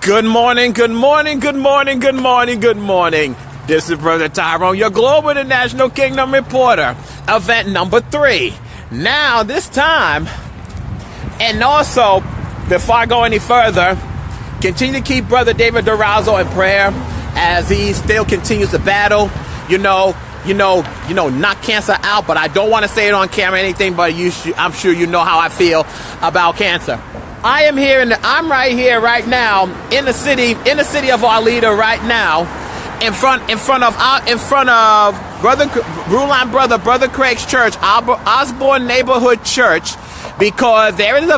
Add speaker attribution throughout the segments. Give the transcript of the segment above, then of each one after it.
Speaker 1: Good morning, good morning, good morning, good morning, good morning. This is Brother Tyrone, your Global International Kingdom reporter. Event number 3. Now, this time, and also, before I go any further, continue to keep Brother David Durazo in prayer as he still continues to battle. Knock cancer out, but I don't want to say it on camera or anything, but I'm sure you know how I feel about cancer. I'm right here right now in the city of Arleta right now, in front of Brother Craig's church, Osborne Neighborhood Church, because there is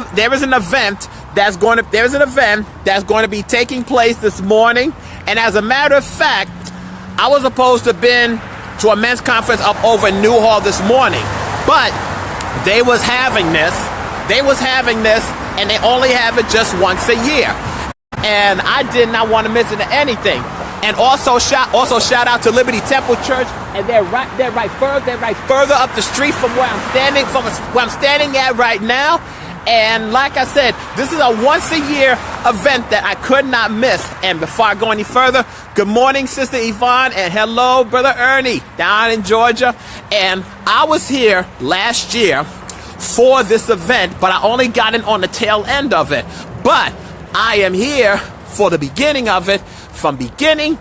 Speaker 1: an event that's going to be taking place this morning. And as a matter of fact, I was supposed to have been to a men's conference up over in Newhall this morning, but they was having this, and they only have it just once a year, and I did not want to miss it anything. And also shout out to Liberty Temple Church, and they're right further up the street from where I'm standing at right now. And like I said, this is a once a year event that I could not miss. And before I go any further, good morning, Sister Yvonne, and hello, Brother Ernie, down in Georgia. And I was here last year for this event, but I only got in on the tail end of it. But I am here for the beginning of it, from beginning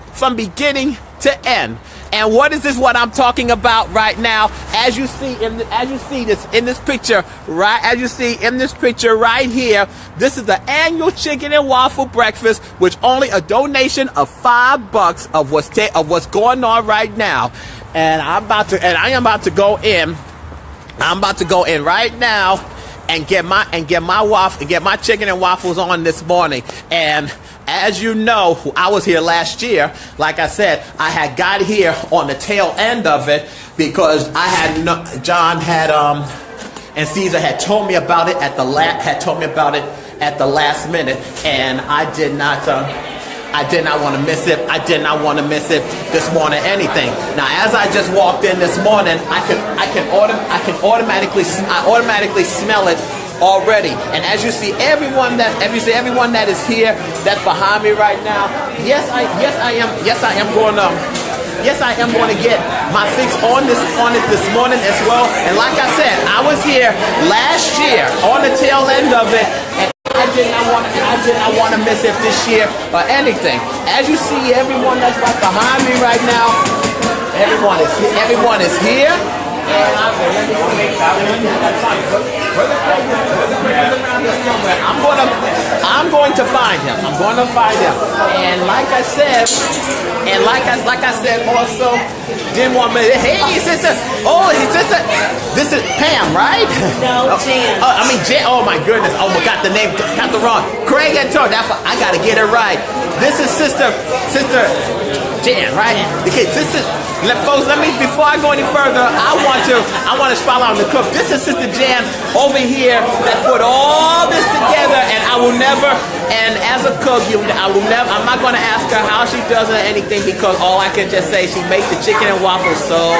Speaker 1: to end. And what I'm talking about right now? As you see in this picture right here, this is the annual chicken and waffle breakfast, which only a donation of $5 of what's going on right now. And I am about to go in. I'm about to go in right now and get my chicken and waffles on this morning. And as you know, I was here last year. Like I said, I had got here on the tail end of it because John and Caesar had told me about it at the last minute, and I did not want to miss it. I did not want to miss it this morning. Anything. Now, as I just walked in this morning, I automatically smell it already. And as you see, everyone that is here, that's behind me right now. Yes, I am going to get my fix on it this morning as well. And like I said, I was here last year on the tail end of it, and I did not want to miss it this year or anything. As you see, everyone that's right behind me right now, everyone is here. And I'm going to find him. And like I said, also didn't want me. Hey, sister. Oh, sister. This is Pam, right?
Speaker 2: No, Jan.
Speaker 1: Jan. Oh my goodness. Oh, got the name, got the wrong. Craig and Tor. I gotta get it right. This is Sister Jan, right? Okay, folks, before I go any further, I want to spotlight on the cook. This is Sister Jan over here that put all this together, and I will never, and as a cook, I'm not going to ask her how she does it or anything, because all I can just say, she makes the chicken and waffles so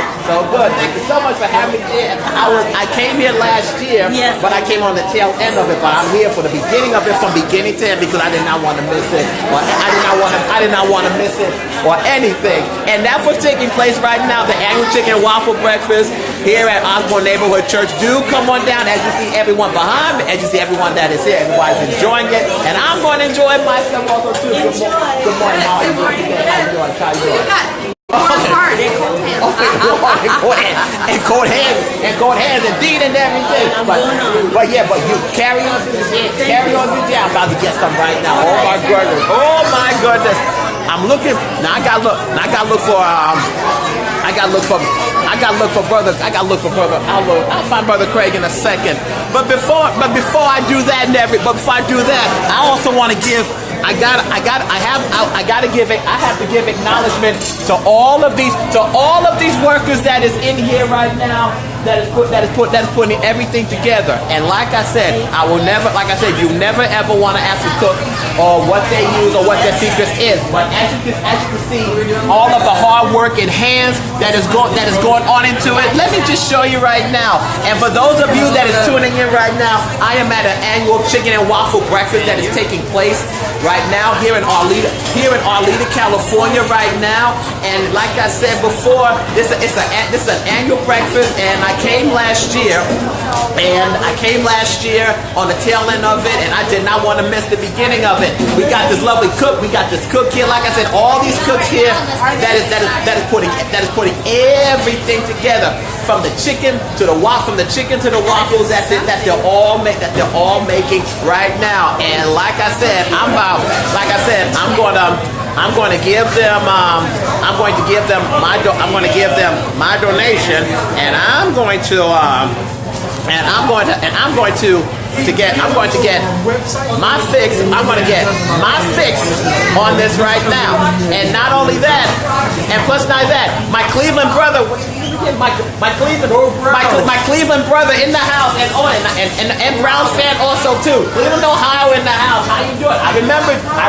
Speaker 1: good. Thank you so much for having me here. I came here last year, yes, but I came on the tail end of it, but I'm here for the beginning of it, from beginning to end, because I did not want to miss it, or I did not want to miss it, or anything. And that's what's taking place right now, the annual chicken and waffle breakfast here at Osborne Neighborhood Church. Do come on down. As you see everyone behind me, as you see everyone that is here, everybody's enjoying it, and I'm going to enjoy myself also too. Good morning. How are you doing today? How you doing?
Speaker 2: Hard and cold hands.
Speaker 1: And cold hands, indeed, and everything. But you carry on to the day. I'm about to get some right now. Oh my goodness. I'm looking. Now I gotta look for brother. I'll find Brother Craig in a second. But before I do that, I also want to give. I have to give acknowledgement to all of these workers that is in here right now. that is putting everything together. And like I said, you never ever want to ask a cook or what they use or what their secrets is. But as you can see, all of the hard work and hands that is going on into it. Let me just show you right now. And for those of you that is tuning in right now, I am at an annual chicken and waffle breakfast that is taking place right now here in Arleta, California right now. And like I said before, this is an annual breakfast, and I came last year on the tail end of it, and I did not want to miss the beginning of it. We got this lovely cook. We got this cook here. Like I said, all these cooks here that is putting everything together, from the chicken to the waffles that they're all making right now. And like I said, I'm going to give them my donation, and I'm going to get my fix. I'm going to get my fix on this right now. And not only that, and plus not that, my Cleveland brother, my Cleveland brother in the house, and Browns fan also too. Cleveland, Ohio in the house. How you doing? I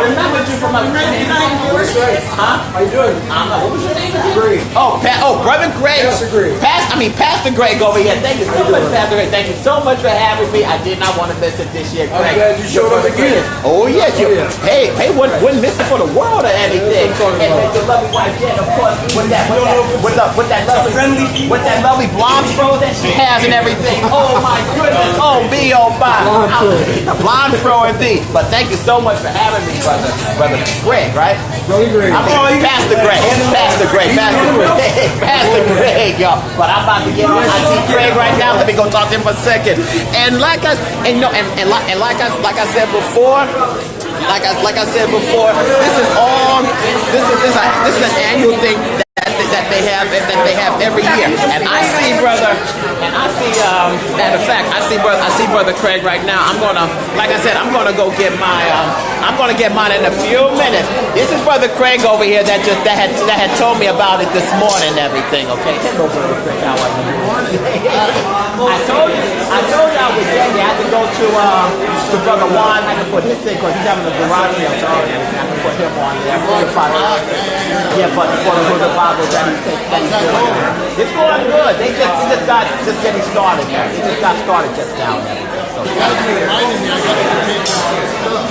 Speaker 1: remembered you from my friend. Huh?
Speaker 3: How you doing?
Speaker 1: What was your name again?
Speaker 3: Greg.
Speaker 1: Brother Greg.
Speaker 3: Pastor Greg.
Speaker 1: Pastor Greg over here. Thank you so much, Pastor Greg. Thank you so much for having me. I did not want to miss it this year, Greg.
Speaker 3: I'm glad you showed up again.
Speaker 1: Oh yes, Hey, wouldn't miss it for the world or anything. And your lovely wife Jen, of course, with that lovely blonde fro that she has and everything. Oh my goodness. Oh me, oh my. Blonde fro indeed. But thank you so much for having me, brother Greg, right?
Speaker 3: Brother Greg.
Speaker 1: Pastor Greg, y'all. But I'm about to get on. I see Greg right now. Let me go talk to him for a second. And like I said before, this is an annual thing that they have every year. And I see brother Craig right now. I'm gonna go get mine in a few minutes. This is brother Craig over here that had told me about it this morning and everything. Okay, hello brother Craig, how are you? I told you I was there. I had to go to brother Juan. I had to put his thing because he's having a garage sale. So I had to put him on there for the Bible that he's doing. It's going good. They just getting started now. They just got started just now.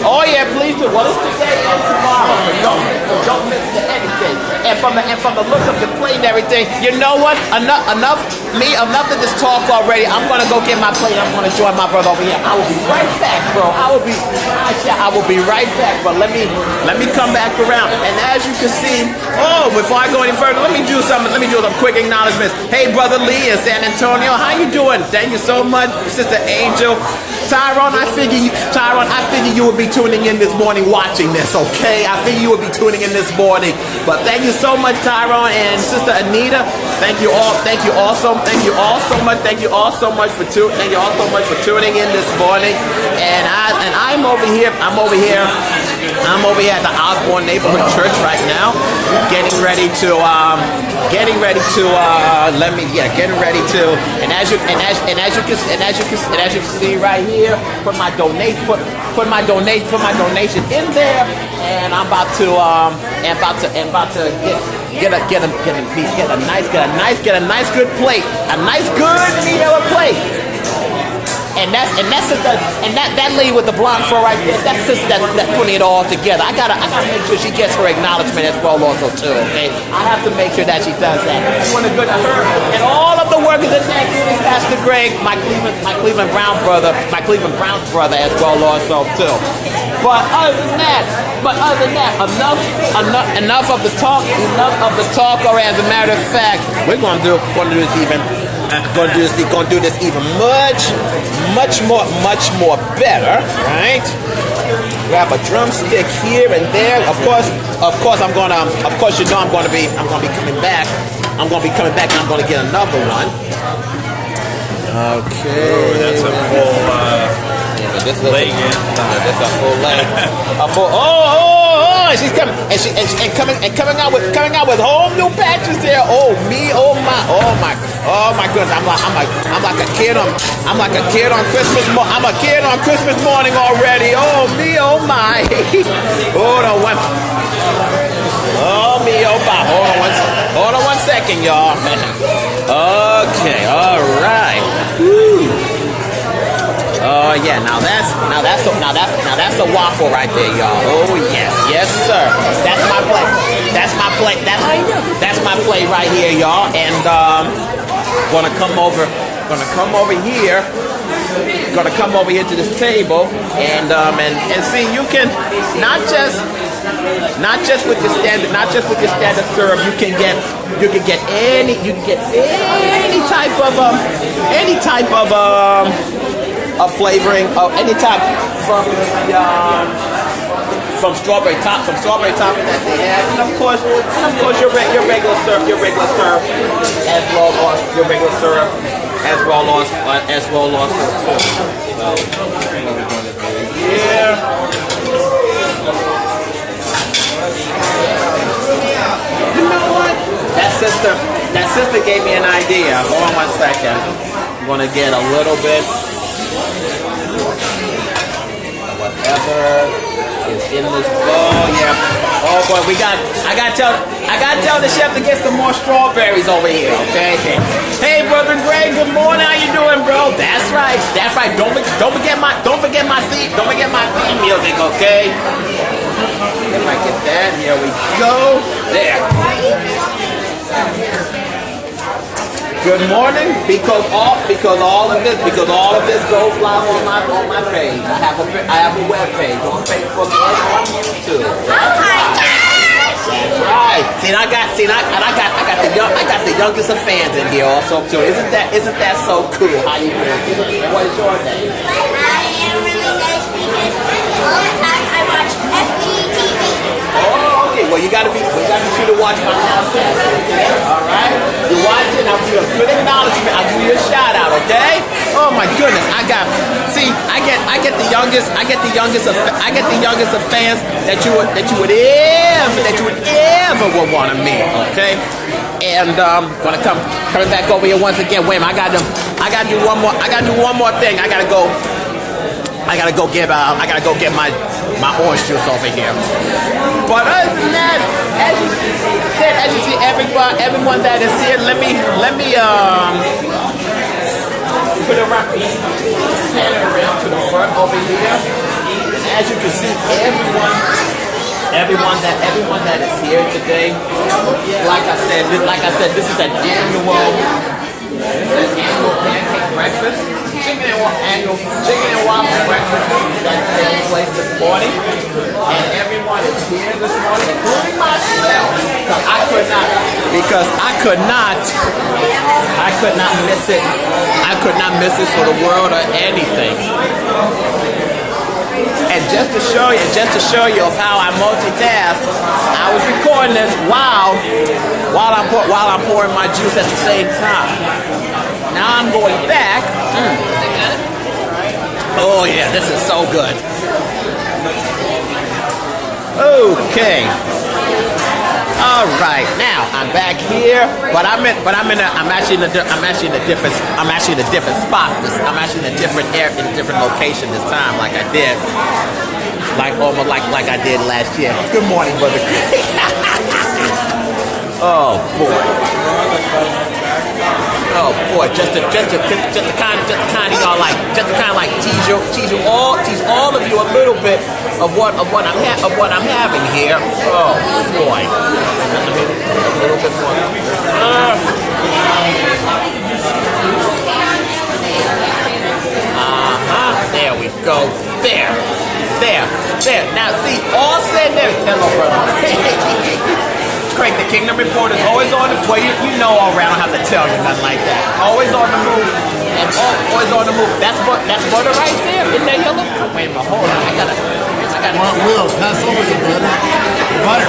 Speaker 1: Oh yeah, please do. Well, it's today and tomorrow. Don't miss anything. And from the look of the plate and everything, you know what? Enough of this talk already. I'm gonna go get my plate. I'm gonna join my brother over here. I will be right back, bro. I will be right back. But let me come back around. And as you can see, before I go any further, let me do some quick acknowledgments. Hey, brother Lee in San Antonio, how you doing? Thank you so much, Sister Angel. Tyrone, I figure you would be tuning in this morning watching this, okay? I figure you would be tuning in this morning. But thank you so much, Tyrone and Sister Anita. Thank you all so much for tuning in this morning. And I'm over here at the Osborne Neighborhood Church right now, getting ready to and as you can see right here, put my donation in there, and I'm about to get a nice good plate, a nice good meal plate. And that lady with the blonde fur right there, that's sister that's putting it all together. I gotta make sure she gets her acknowledgement as well also too, okay? I have to make sure that she does that. I want to good to her and all of the workers in that, including Pastor Greg, my Cleveland Browns brother as well also too. But other than that, enough of the talk, or as a matter of fact, we're gonna do this even much more better, right? Grab a drumstick here and there. Of course, I'm gonna be coming back. I'm gonna be coming back and I'm gonna get another one. Okay.
Speaker 4: Oh, that's a full
Speaker 1: this
Speaker 4: leg in.
Speaker 1: That's a full leg. and she's coming, and coming out with whole new patches there. Oh me, oh my goodness! I'm like a kid on Christmas. I'm a kid on Christmas morning already. Oh me, oh my. Hold on one. Oh me, oh my. Hold on one second, y'all. Okay, all right. Woo. Oh yeah, now that's a waffle right there, y'all. Oh yes sir. That's my plate. That's my plate right here, y'all. And gonna come over here to this table and see, you can not just with your standard syrup, you can get any type of flavoring of any type from strawberry topping that they have, and of course your regular syrup as well as yeah. You know what? That sister gave me an idea. Hold on one second. I'm gonna get a little bit whatever is in this bowl. Yeah. Oh boy, I gotta tell the chef to get some more strawberries over here. Okay. Hey, brother Greg. Good morning. How you doing, bro? That's right. Don't forget my theme music. Okay. If I get that, here we go. There. Good morning, because all of this goes live on my page. I have a web page on Facebook and on YouTube. That's right. See, I got the youngest of fans in here also too. Isn't that so cool? How you doing? What is your name?
Speaker 3: I am really nice because all the time I watch FGTV.
Speaker 1: Oh, okay. Well, we got to be sure to watch my house. All right. You're watching. I'll give you a good acknowledgement. I'll give you a shout out. Okay. Oh my goodness. I get the youngest of fans that you would ever want to meet. Okay. And coming back over here once again. Wait a minute. I gotta do one more thing. I gotta go get my orange juice over here. But other than that, as you see, everyone that is here, let me put it around, stand it around to the front over here. As you can see, everyone that is here today, like I said, this is an annual pancake breakfast. Annual chicken and waffle breakfast that takes place this morning, and everyone is here this morning, including myself, because I could not miss it. I could not miss it for the world or anything. And just to show you of how I multitask, I was recording this while I'm pouring my juice at the same time. Now I'm going back. Oh yeah, this is so good. Okay. All right. Now I'm back here, but I'm actually in a different spot. I'm actually in a different location this time, like I did last year. Good morning, brother. Oh boy. Oh boy, just to kind of tease all of you a little bit of what I'm having here. Oh boy, a little bit more. There we go. There. Now see, all said and everything. Hello, brother. Craig, the Kingdom Report is always on the way. You know already. I don't have to tell you nothing like that. Always on the move, and always on the move. That's butter right there. Isn't that yellow? Wait a minute, hold on. I gotta.
Speaker 4: Will, pass over the butter. Butter.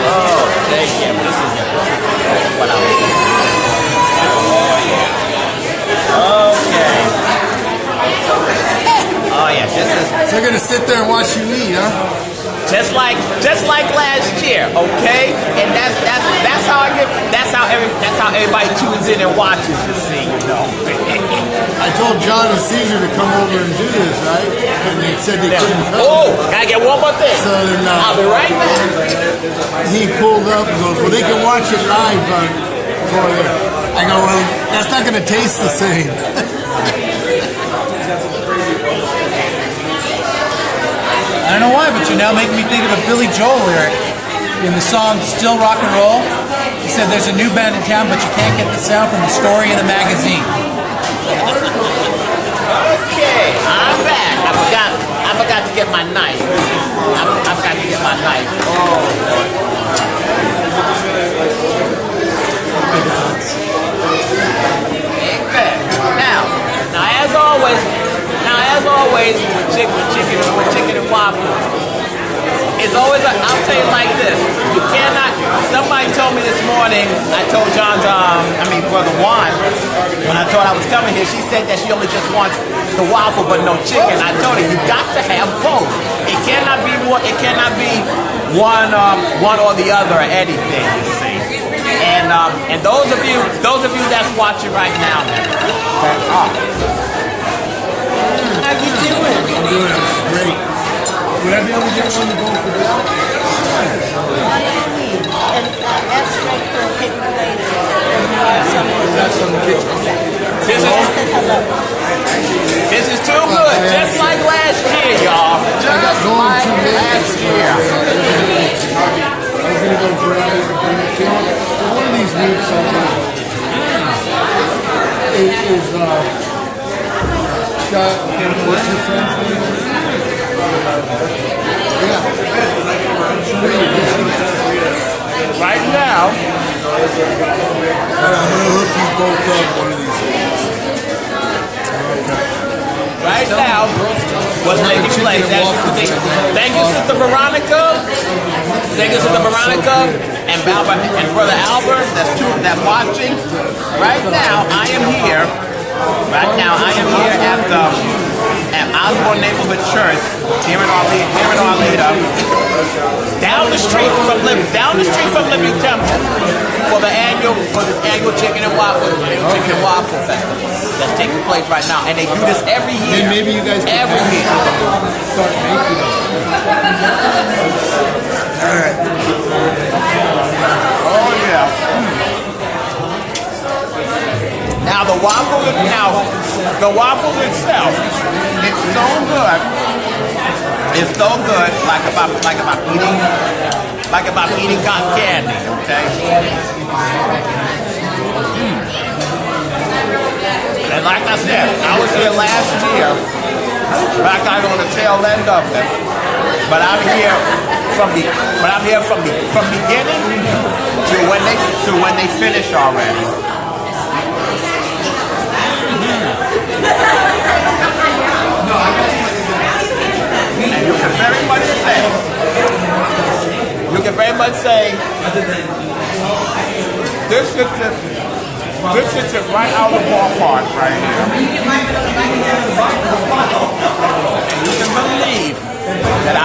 Speaker 1: Oh, thank you. This is what I was. Oh yeah. Okay. Oh yeah. This is.
Speaker 4: So they're gonna sit there and watch you eat, huh?
Speaker 1: Just like last year, okay? And that's how everybody tunes in and watches this thing, you know.
Speaker 4: I told John and Caesar to come over and do this, right? And they said they couldn't come.
Speaker 1: Oh, gotta get one more thing.
Speaker 4: So then
Speaker 1: I'll be right back.
Speaker 4: he pulled up and goes, well, they can watch it live for there. I go, well, that's not gonna taste the same.
Speaker 5: I don't know why, but you're now making me think of a Billy Joel lyric in the song Still Rock and Roll. He said there's a new band in town, but you can't get the sound from the story in the magazine.
Speaker 1: Okay, I'm back. I forgot to get my knife. I forgot to get my knife. Amen. Now as always, with chicken and waffles, it's always I'll tell you like this. You cannot. Somebody told me this morning. I told Brother Juan, when I told I was coming here, she said that she only just wants the waffle but no chicken. I told her you got to have both. It cannot be one. It cannot be one or the other or anything. You see. And those of you that's watching right now,
Speaker 2: How you doing?
Speaker 4: I'm doing great. Would I be able to get one to go for that?
Speaker 2: And that's right for a cake later.
Speaker 4: That's on the kitchen.
Speaker 1: This is too good, just like last year, y'all. Just like last year.
Speaker 4: I was gonna go grab it and bring it to you. One of these weeks, it is Scott and what's your friend's name? Yeah.
Speaker 1: Right now,
Speaker 4: I'm gonna hook you both up one of these days.
Speaker 1: right now, what's taking place? Thank you, Sister Veronica. Thank you, Sister Veronica, and Brother Albert. That's watching. Right now, I am here. At Osborne Church here in Arleta, down the street from Living Temple for this annual chicken and waffle festival that's taking place right now, and they do this every year.
Speaker 4: And maybe you guys
Speaker 1: every year
Speaker 4: start making it. All right.
Speaker 1: Oh yeah. Now the waffle itself, it's so good. It's so good, like if I'm eating cotton candy, okay? And like I said, I was here last year, back out on the tail end of it. But I'm here from beginning to when they finish already. And you can very much say, this is right out of the ballpark right here. And you can believe that I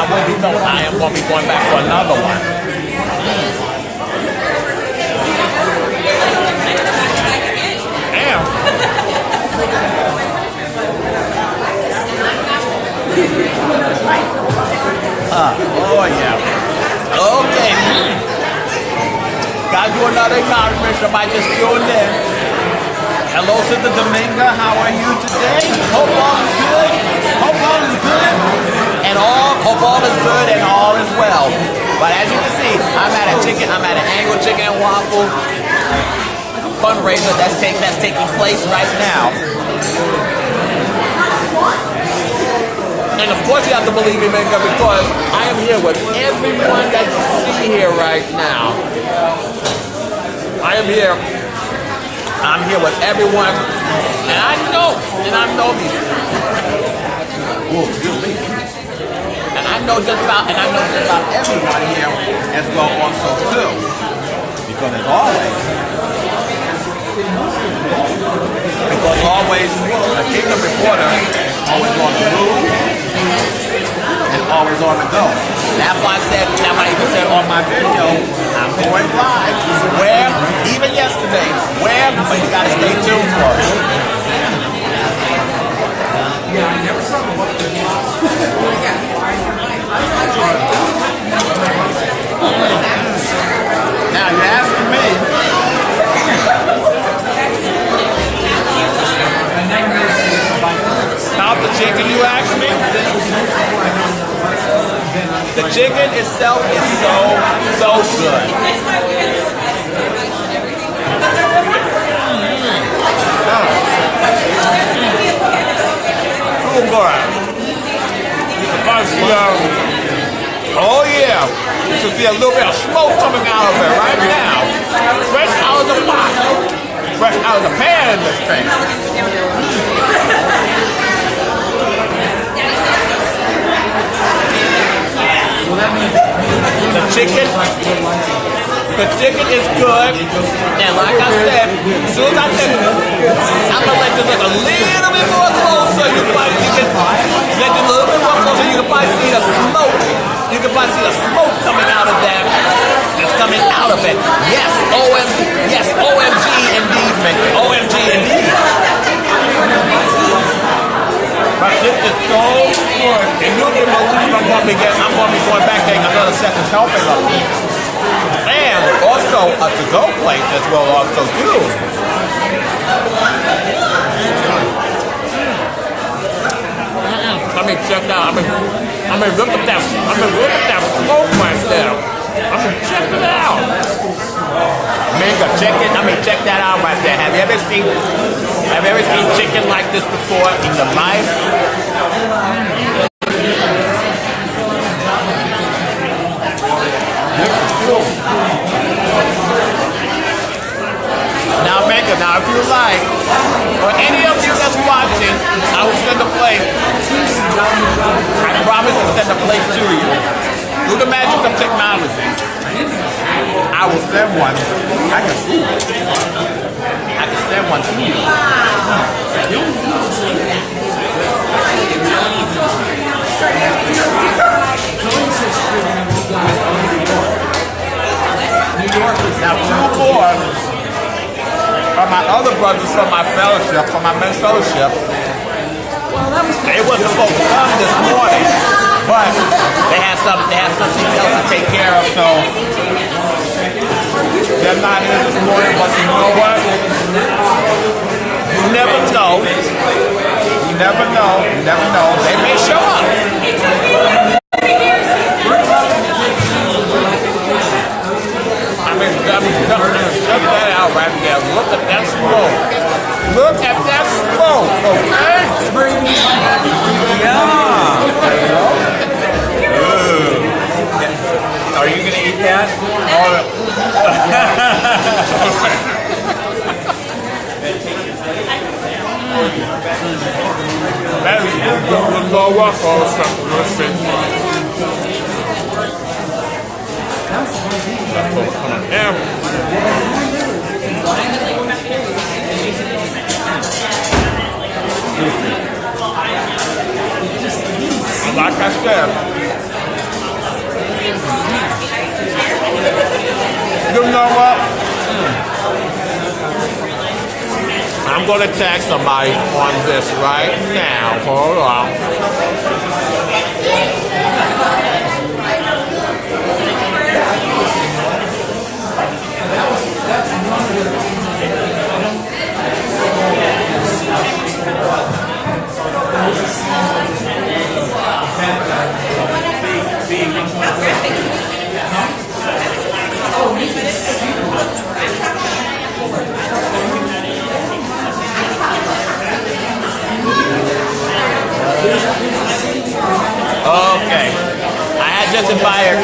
Speaker 1: am going to be going back for another one. Oh yeah. Okay. Gotta do another acknowledgement. Somebody just tuned in. Hello, Sister Dominga. How are you today? Hope all is good. Hope all is good. And hope all is good and all is well. But as you can see, I'm at an annual chicken and waffle fundraiser that's taking place right now. And of course you have to believe me, Minka, because I am here with everyone that you see here right now. I'm here with everyone, and I know these people. And I know just about everyone here as well also too. Because as always, the Kingdom Reporter always on the move. always on the go. That's why I said, that's why I even said on my video, I'm going live. Where, even yesterday, where, but you gotta stay tuned for it. Now you're asking me. How's the chicken, you ask me? The chicken itself is so good. So good. Oh yeah. You should see a little bit of smoke coming out of it right now. Fresh out of the pot. Fresh out of the pan in this thing. The chicken is good, and like I said, as soon as I take it, I'm gonna let this look a little bit more closer. You can probably let it a little bit more closer. You can probably see the smoke. You can probably see the smoke coming out of that. That's coming out of it. Yes, OMG indeed, man. OMG indeed. But this is so good. And you can believe I'm going to be going back getting another second helping of it. And also a to-go plate as well also too. Let me check out. I mean look at that. Smoke right there. Check it out. Check that out right there. Have you ever seen chicken like this before in your life? Now if you like, or any of you that's watching, I will send a plate. I promise to send a plate to you. Do the magic of technology. I will send one. I can see it. I can send one to you. Now 2 more are my other brothers from my fellowship, from my men's fellowship. They were supposed to come this morning, but they had something else to take care of, so they're not here this morning. But you know what? You never know. You never know. You never know. They may show up. Check that out right there. Look at that smoke. Look at that smoke, okay? Yeah. Are you going to eat that? That is good. Go up all the stuff. Like I said, you know what? I'm going to tag somebody on this right now. Hold on. Okay, I had just invited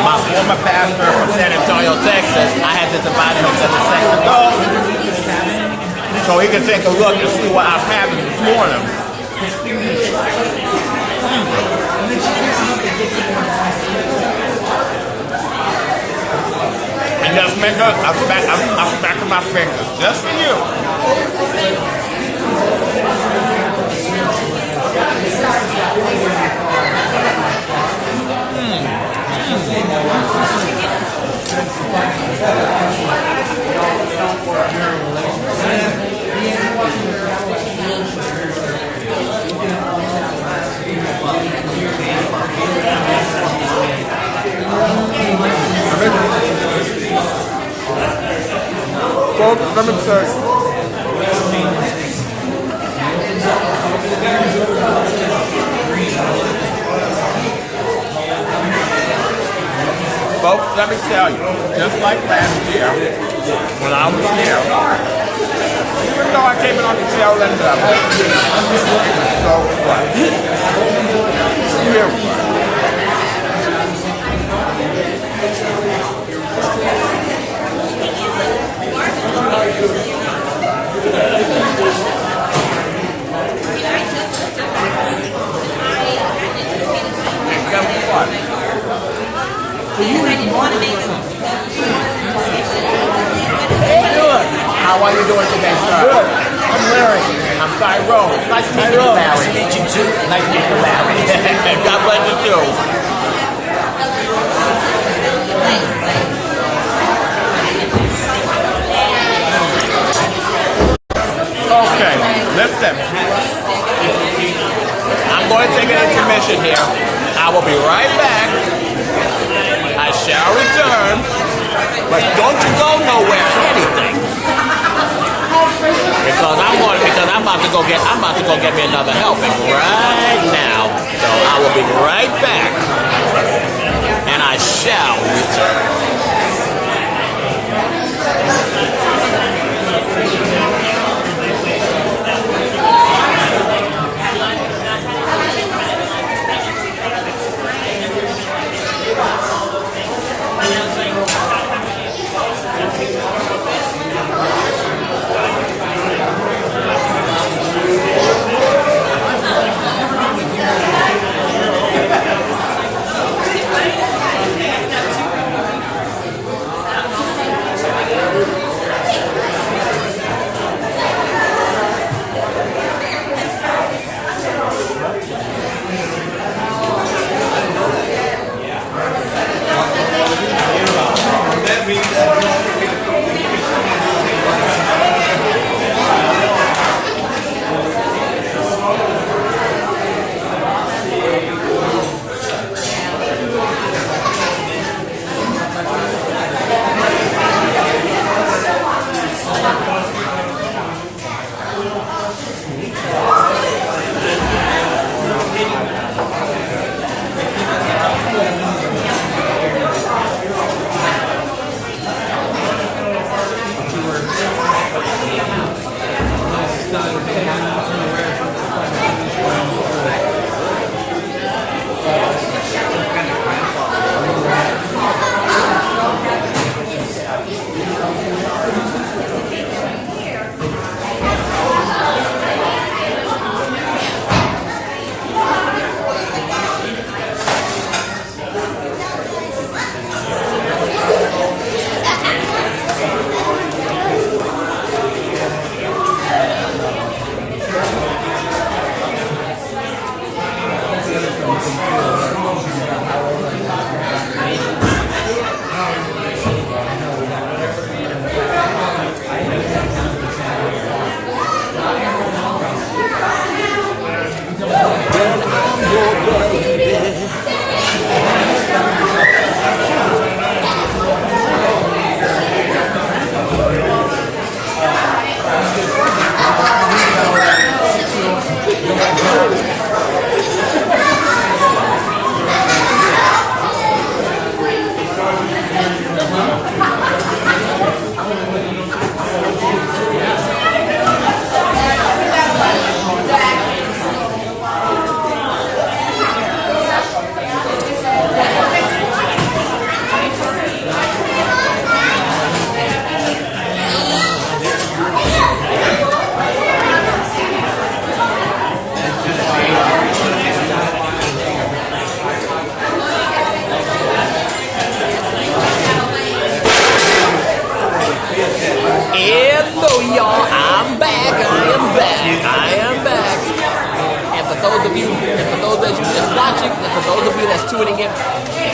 Speaker 1: my former pastor from San Antonio, Texas. I had just invited him just a second ago, so he can take a look and see what I'm having this morning. And just make up, I'm smacking my fingers just for you. Folks, let me tell you. Folks, let me tell you, just like last year, when I was here, even though I came in on the tail end of it, so what? Here. Guess what? Good. How are you doing today, sir? Good. I'm Larry. I'm Tyrone. Nice to meet you, Larry. Nice to meet you too. Nice to meet you, Larry. God bless you too. Okay, listen. I'm going to take an intermission here. I will be right back. I shall return, but don't you go nowhere, anything, because I'm about to go get me another helping right now. So I will be right back, and I shall return.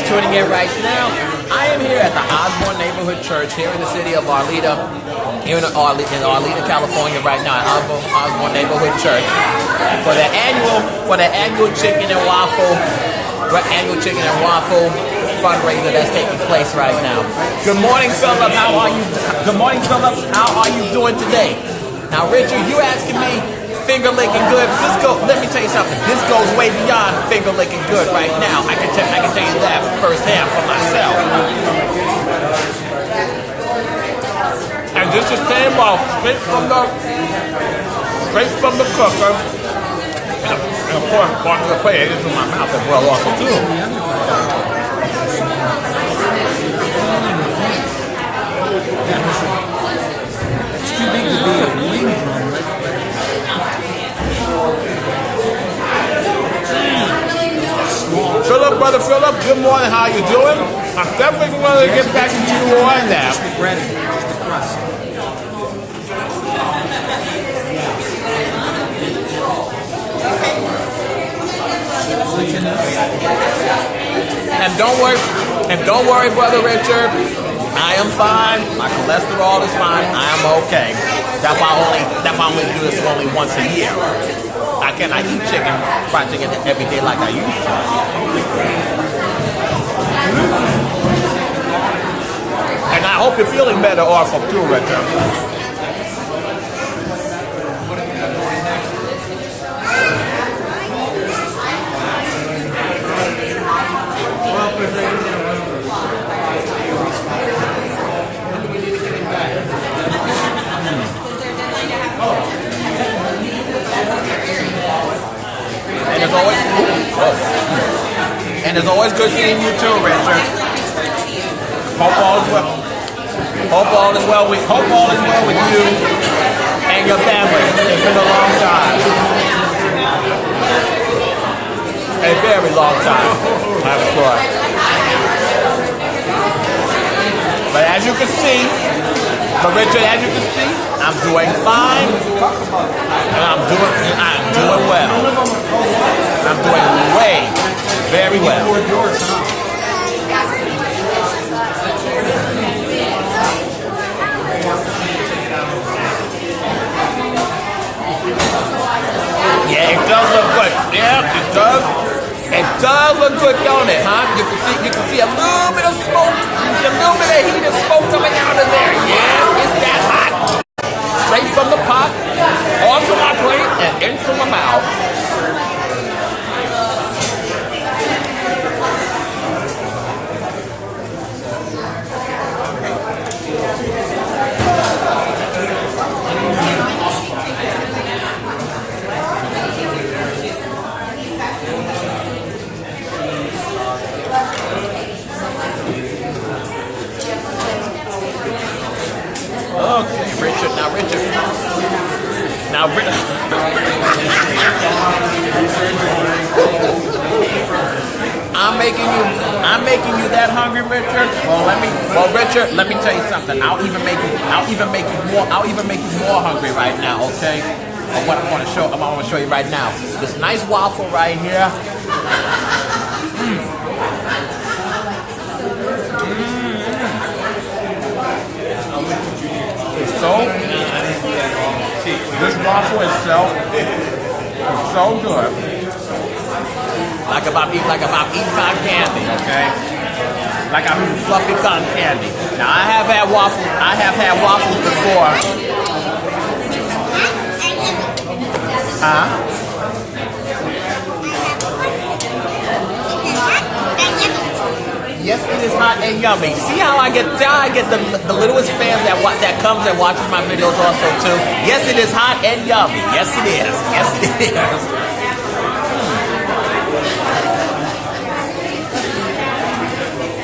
Speaker 1: Tuning in right now. I am here at the Osborne Church here in the city of Arleta, here in Arleta, California right now at Osborne Neighborhood Church for the annual chicken and waffle fundraiser that's taking place right now. Good morning, Philip. How are you? Good morning, Philip. How are you doing today? Now, Richard, you asking me finger licking good. Let me tell you something. This goes way beyond finger licking good right now. I can tell you that firsthand for myself. And this just came off straight from the cooker. And of course, part of the plate, it is in my mouth as well also too.
Speaker 5: It's too big to be a wing drum, right?
Speaker 1: Philip, brother Philip, good morning. How you doing? I'm definitely going to get back to you on that.
Speaker 5: Just the breading, just the crust.
Speaker 1: And don't worry, brother Richard. I am fine. My cholesterol is fine. I am okay. That's why I only do this only once a year. I cannot eat fried chicken every day like I used to. And I hope you're feeling better also too, Richard. And it's always good seeing you too, Richard. Hope all is well. Hope all is well with you and your family. It's been a long time. A very long time, I'm sure. But as you can see, Richard, as you can see, I'm doing fine. And I'm doing well. I'm doing very well. Yeah, it does look good. Yeah, it does. It does look good, don't it, huh? You can see a little bit of smoke, a little bit of heat and smoke coming out of there. Yes, it's that hot. Straight from the pot, onto my plate, and into my mouth. Okay, Richard. I'm making you that hungry, Richard. Richard, let me tell you something. I'll even make you more hungry right now, okay? What I want to show you right now. This nice waffle right here. This waffle itself is so good. Like if I'm eating cotton candy, okay? Like I'm eating fluffy cotton candy. Now I have had waffles before. Yes, it is hot and yummy. See how I get the littlest fans that comes and watches my videos also too. Yes, it is hot and yummy. Yes, it is. Yes, it is.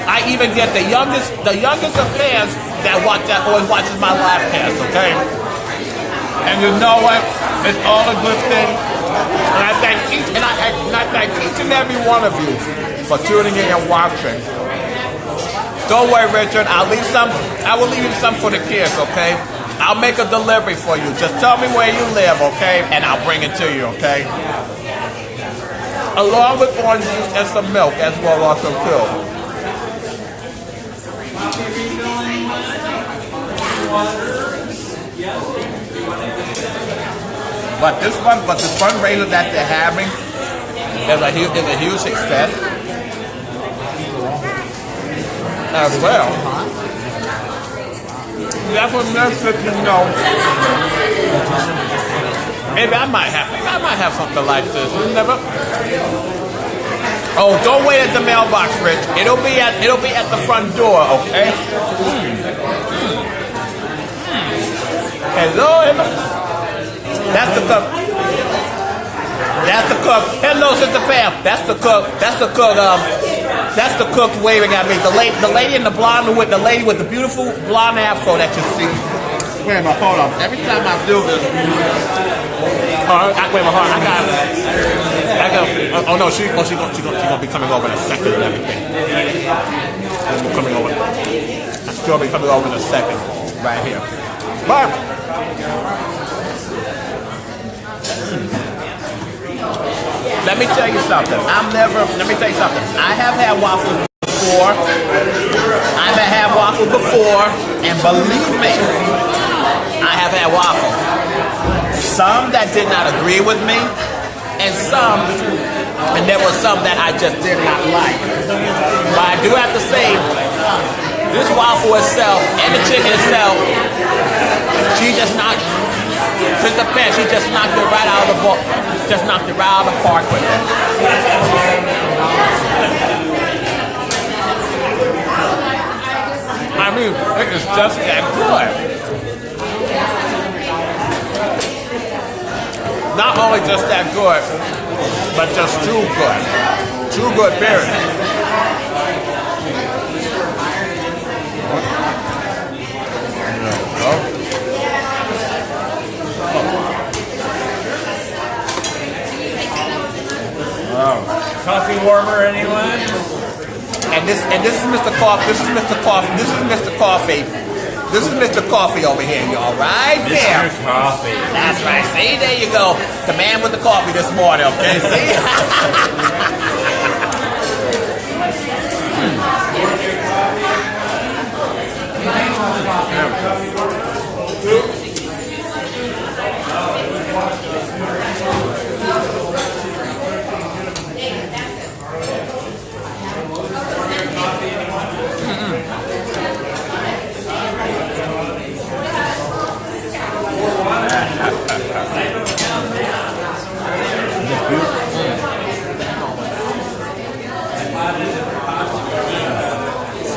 Speaker 1: I even get the youngest of fans that always watches my live cast. Okay, and you know what? It's all a good thing. And I thank each and every one of you for tuning in and watching. Don't worry, Richard. I will leave you some for the kids, okay? I'll make a delivery for you. Just tell me where you live, okay? And I'll bring it to you, okay? Along with orange juice and some milk as well, also too. But this fundraiser that they're having is a huge success. as well. That's what makes it, you know. Maybe I might have something like this. You never. Oh, don't wait at the mailbox, Rich. It'll be at the front door, okay? Hello. That's the cook. That's the cook. Hello, Sister Pam. That's the cook. That's the cook. That's the cook waving at me. The lady in the blonde with the lady with the beautiful blonde afro that you see. Wait a minute, hold on. Every time I do this, wait a minute, hold on. I got. Oh no, she's gonna be coming over in a second and everything. She's coming over. She'll be coming over in a second, right here. But. Let me tell you something. Let me tell you something. I have had waffles before. I've had waffles before, and believe me, I have had waffles. Some that did not agree with me, and there were some that I just did not like. But I do have to say, this waffle itself and the chicken itself, she just knocked it right out of the book. Just knocked it right out of the park with it. I mean, it is just that good. Not only just that good, but just too good. Too good, period.
Speaker 6: Coffee warmer, anyone?
Speaker 1: And this is Mr. Coffee. This is Mr. Coffee. This is Mr. Coffee. This is Mr. Coffee over here, y'all. Right there.
Speaker 6: Mr. Coffee.
Speaker 1: That's right. See, there you go. The man with the coffee this morning. Okay. See.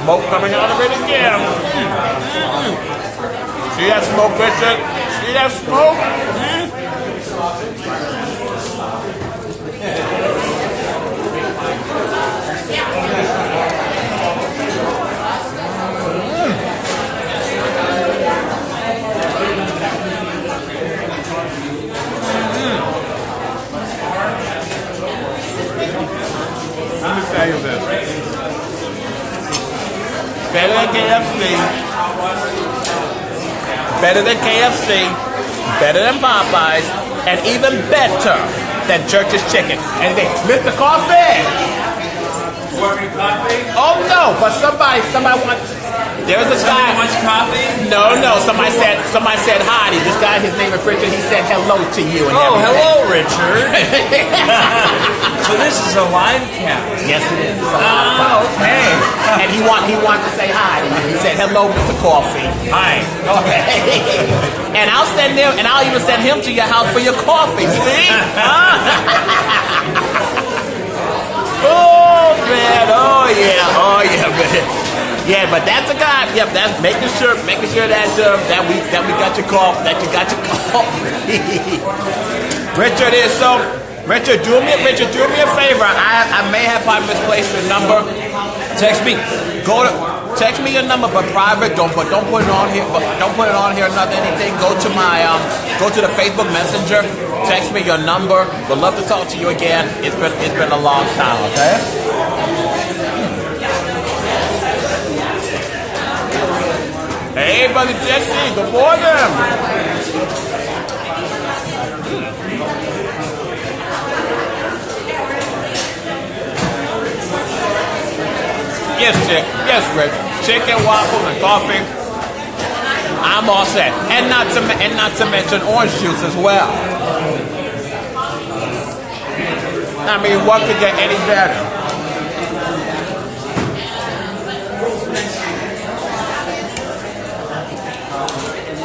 Speaker 1: Smoke coming out of it again. See that smoke, Richard? See that smoke? Let me tell you this. Better than KFC. Better than KFC. Better than Popeyes. And even better than Church's Chicken. And they, Mr. Coffee!
Speaker 6: Coffee?
Speaker 1: Oh no, but somebody wants. There's a guy.
Speaker 6: Much coffee?
Speaker 1: No. Somebody said hi. This guy, his name is Richard. He said hello to you. And
Speaker 6: Oh,
Speaker 1: everything.
Speaker 6: hello, Richard. So this is a live cast.
Speaker 1: Yes, it is.
Speaker 6: Oh, okay.
Speaker 1: And he wanted to say hi to you. He said hello, Mr. Coffee.
Speaker 6: Hi.
Speaker 1: Okay. And I'll send him, and I'll even send him to your house for your coffee. See? Oh man. Oh yeah, man. Yeah, but that's a guy. Yep, that's making sure that that we got your call. That you got your call. Richard is so. Richard, do me a favor. I may have probably misplaced your number. Text me. Text me your number, but private. Don't put it on here. But don't put it on here. Nothing. Anything. Go to the Facebook Messenger. Text me your number. Would love to talk to you again. It's been a long time. Okay. Hey, brother Jesse. Good morning. Yes, Chick. Yes, Rick. Chicken, waffles, and coffee. I'm all set, and not to mention orange juice as well. I mean, what could get any better?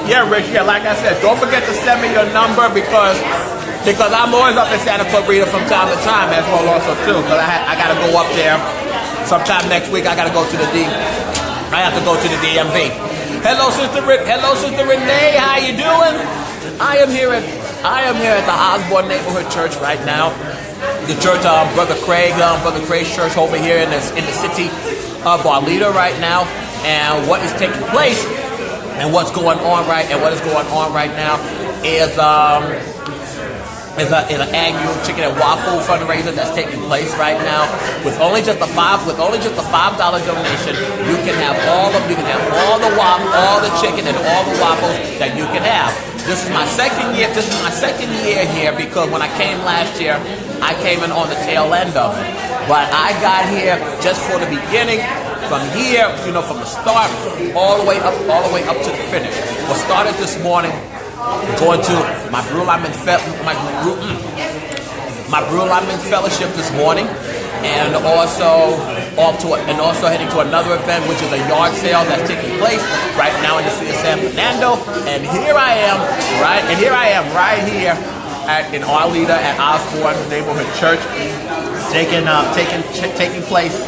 Speaker 1: Yeah, Rich. Yeah, like I said, don't forget to send me your number because I'm always up in Santa Clarita from time to time as well also too. Because I got to go up there sometime next week. I got to go to I have to go to the DMV. Hello, Sister Renee. How you doing? I am here at the Osborne Neighborhood Church right now. The church, Brother Craig's church over here in the city of Arleta right now. And what is taking place and what is going on right now is an annual chicken and waffle fundraiser that's taking place right now. With only just a $5 donation, you can have all the chicken and all the waffles that you can have. This is my second year. Here because when I came last year, I came in on the tail end of it. But I got here just for the beginning. From here, from the start all the way up to the finish. What started this morning, going to my Brew Lineman Fellowship this morning, and also heading to another event, which is a yard sale that's taking place right now in the city of San Fernando. And here I am right here in Arleta at Osborne Neighborhood Church, taking place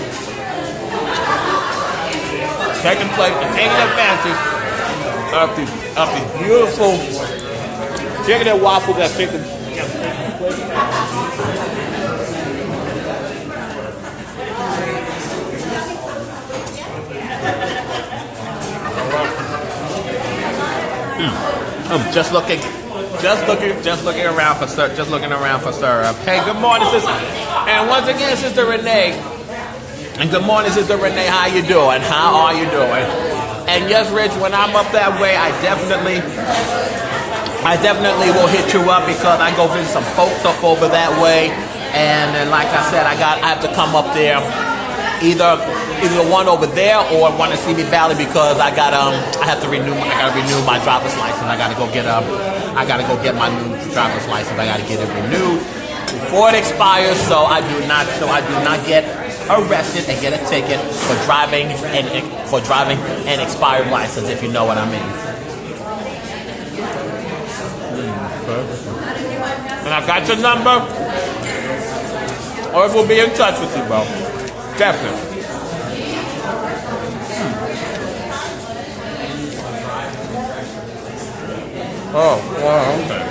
Speaker 1: and taking advantage of the beautiful chicken and waffle that's taking place. Just looking around for syrup. Hey, good morning, sister. And once again, Sister Renee. And good morning, Sister Renee. How you doing? How are you doing? And yes, Rich, when I'm up that way, I definitely will hit you up because I go visit some folks up over that way. And then, like I said, I have to come up there, either one over there or one in CB Valley because I have to renew my driver's license. I gotta go get my new driver's license. I gotta get it renewed before it expires, so I do not get arrested and get a ticket for driving an expired license, if you know what I mean. And I got your number. Or we'll be in touch with you, bro. Definitely. Oh, wow, okay.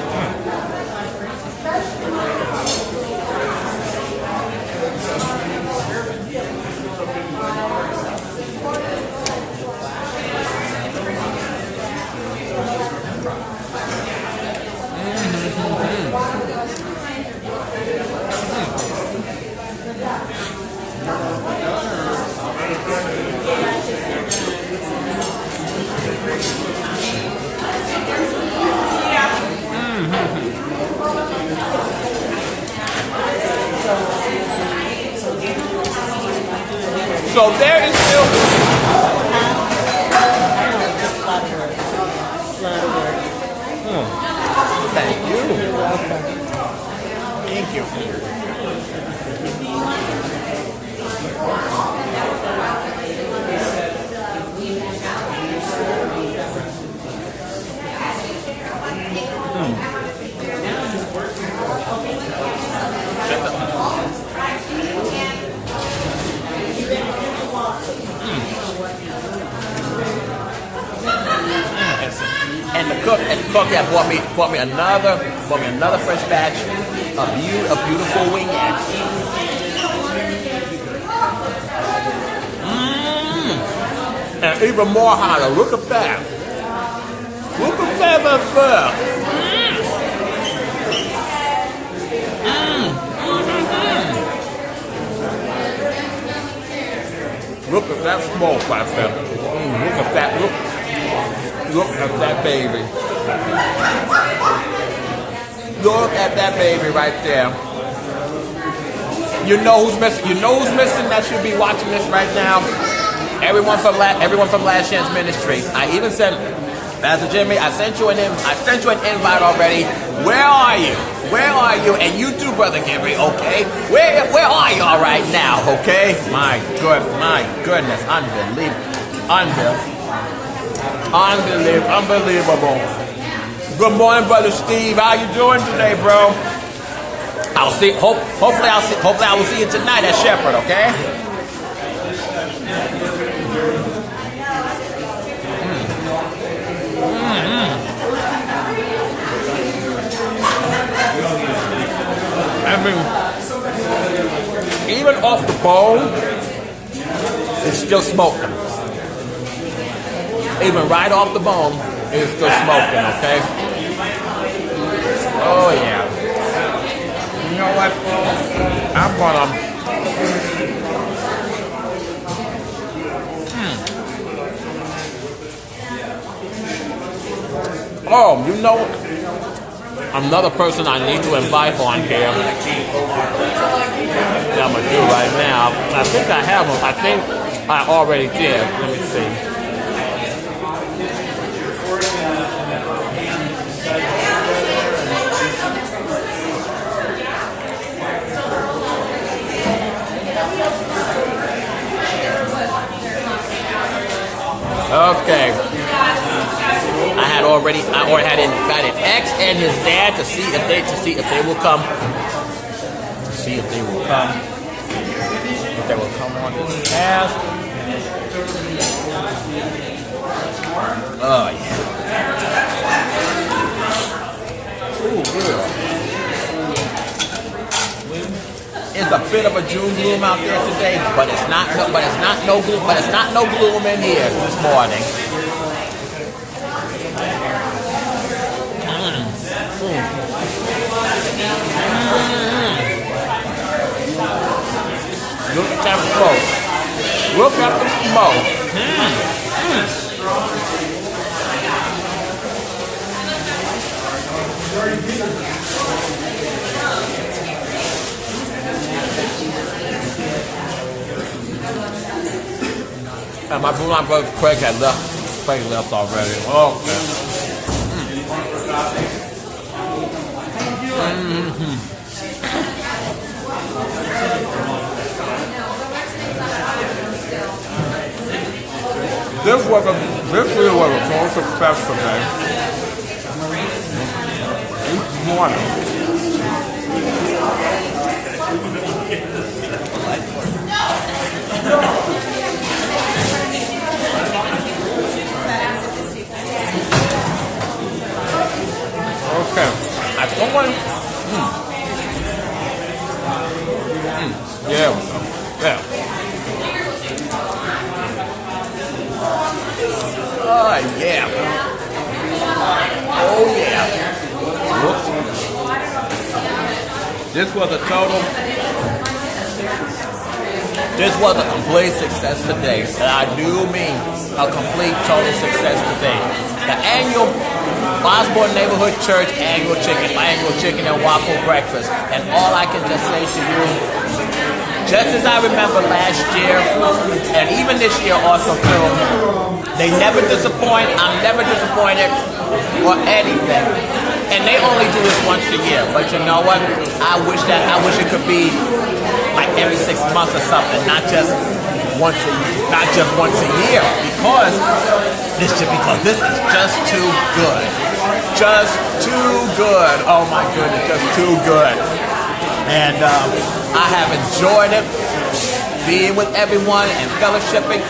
Speaker 1: So there is still. Thank you.
Speaker 2: You're welcome.
Speaker 1: Thank you. And the cook that bought me another fresh batch of beautiful wingettes. And even more hotter. Look at that. Look at that as well. Look at that smoke right there. Look at that. Look at that baby. Look at that baby right there. You know who's missing? You know who's missing that should be watching this right now? Everyone from Last Chance Ministries. I even sent Pastor Jimmy. I sent you an invite already. Where are you? Where are you? And you too, Brother Gary. Okay. Where are y'all right now? Okay. My goodness, unbelievable. Unbelievable. Good morning, brother Steve. How you doing today, bro? I'll see. Hopefully, I will see you tonight at Shepherd. Okay. I mean, even off the bone, it's still smoking. Even right off the bone, it's still smoking, okay? Oh, yeah. You know what? I'm gonna... Oh, you know, another person I need to invite on here that I'm gonna do right now. I think I have him. I think I already did. Let me see. Okay. I already had invited X and his dad to see if they will come. To see if they will come. If they will come on this cast. Oh yeah. Ooh, good. It's a bit of a June gloom out there today, but it's not no gloom in here this morning. Look at that smoke. Look at the smoke. And my brother Craig had left. Craig left already. Okay. This really was a total success today. Each morning. Okay. I don't want. Yeah. Yeah. Oh yeah. Oh yeah. Whoops. This was a complete success today. And I do mean a complete total success today. The annual Osborne Neighborhood Church annual chicken and waffle breakfast. And all I can just say to you, just as I remember last year, and even this year also too, they never disappoint. I'm never disappointed or anything. And they only do this once a year. But you know what? I wish it could be like every 6 months or something, not just once a year. Because this is just too good. Just too good. Oh my goodness, just too good. And I have enjoyed it, being with everyone and fellowshipping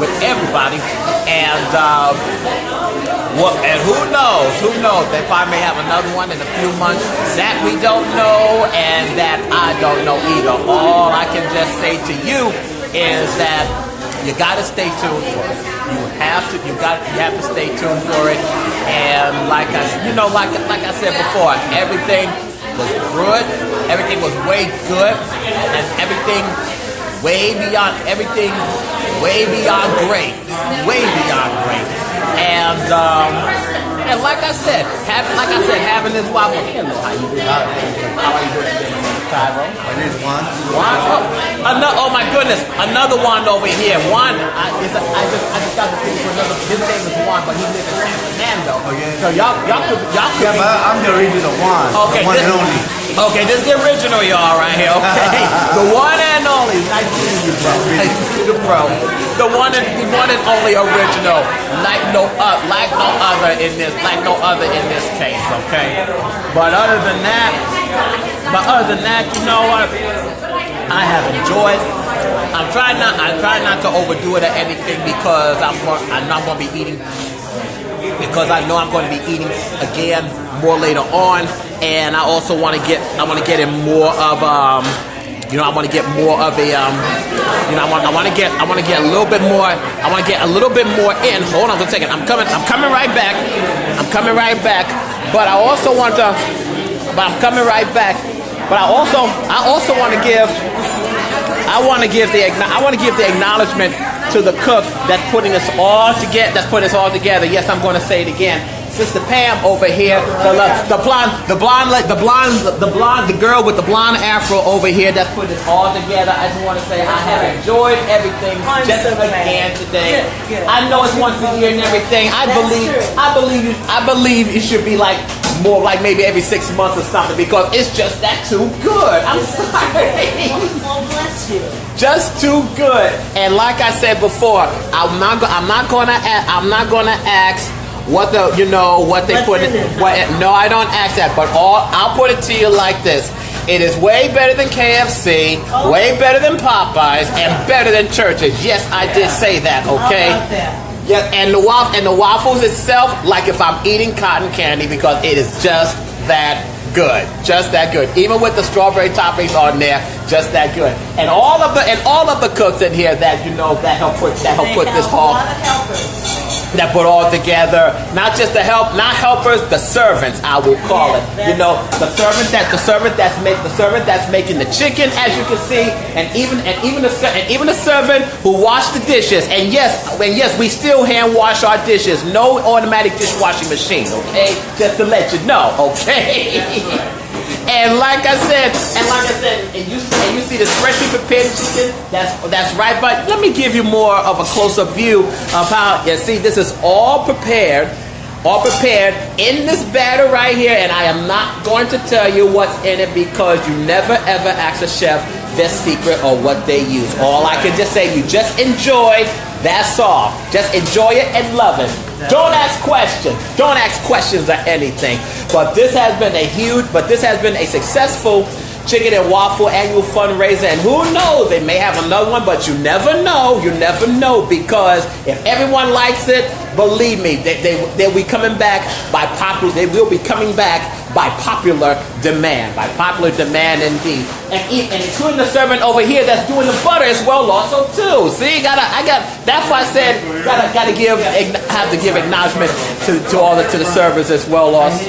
Speaker 1: with everybody. And who knows? If I may have another one in a few months that we don't know and that I don't know either. All I can just say to you is that you got to stay tuned for it. You have to stay tuned for it. And like I said before, everything was good. Everything was way good, and everything way beyond great, and like I said, having this waffle. Hello, how you doing? How are you doing today, Cairo?
Speaker 7: My name is Juan.
Speaker 1: Oh my goodness, another Juan over here. Juan, I just got to think for another. His name is Juan, but he lives in San Fernando.
Speaker 7: Okay.
Speaker 1: So y'all could.
Speaker 7: Yeah, but I'm the original Juan.
Speaker 1: Okay,
Speaker 7: the one and only.
Speaker 1: Okay, this is the original, y'all, right here. Okay, the one and only. Now Nice to meet you, bro. The pro. The one and only original. Like no other in this case, okay? But other than that, you know what? I have enjoyed. I try not to overdo it or anything because I'm not going to be eating, because I know I'm going to be eating again more later on, and I also want to get in more of I want to get more of a I want to get a little bit more. I want to get a little bit more in. Hold on a second. I'm coming right back. But I also want to. But I'm coming right back. But I also want to give. I want to give the acknowledgement to the cook that's putting us all together. Yes, I'm going to say it again. Sister Pam over here, the girl with the blonde afro over here that's putting this all together. I just want to say I have enjoyed everything just again today. Good. I know it's once a year and everything. I believe it should be like more like maybe every 6 months or something because it's just that too good. I'm sorry.
Speaker 2: Oh, bless you.
Speaker 1: Just too good. And like I said before, I'm not gonna ask what they put in. No, I don't ask that. But I'll put it to you like this: it is way better than KFC, way better than Popeyes, and better than Church's. Yes, I did say that. Okay. Yeah, and the waffles itself, like if I'm eating cotton candy, because it is just that good, even with the strawberry toppings on there, just that good. And all of the cooks in here that help put this whole, that put all together, not helpers, the servants, I will call it. The servant that's making the chicken, as you can see, and even the servant who washed the dishes. And yes, we still hand wash our dishes. No automatic dishwashing machine, okay? Just to let you know, okay? And like I said, and you see this freshly prepared chicken. That's right. But let me give you more of a closer view of how. You see, this is all prepared in this batter right here. And I am not going to tell you what's in it because you never ever ask a chef their secret or what they use. All I can just say, you just enjoy. That's all. Just enjoy it and love it. Don't ask questions. Don't ask questions or anything. But this has been a successful chicken and waffle annual fundraiser. And who knows? They may have another one, but you never know. You never know, because if everyone likes it, believe me, they'll be coming back by popular. They will be coming back by popular demand. By popular demand, indeed. And including the servant over here that's doing the butter as well, also too. See, that's why I said have to give acknowledgement to the servers as well, also.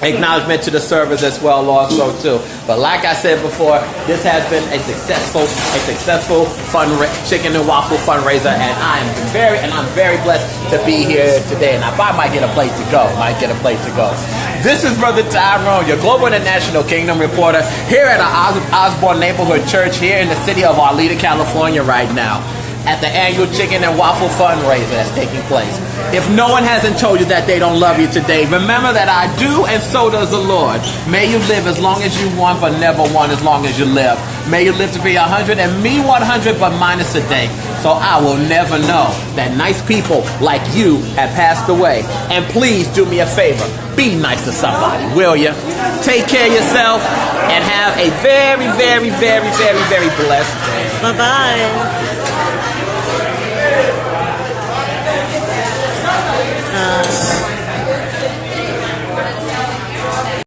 Speaker 1: Acknowledgement to the servers as well, also too. But like I said before, this has been a successful chicken and waffle fundraiser, and I'm very blessed to be here today. And I might get a plate to go. This is Brother Tyrone, your global international kingdom reporter, here at our Osborne Neighborhood Church here in the city of Arleta, California right now, at the annual chicken and waffle fundraiser that's taking place. If no one hasn't told you that they don't love you today, remember that I do, and so does the Lord. May you live as long as you want, but never want as long as you live. May you live to be 100 and me 100, but minus a day. So I will never know that nice people like you have passed away. And please do me a favor. Be nice to somebody, will you? Take care of yourself and have a very, very, very, very, very blessed day.
Speaker 2: Bye-bye.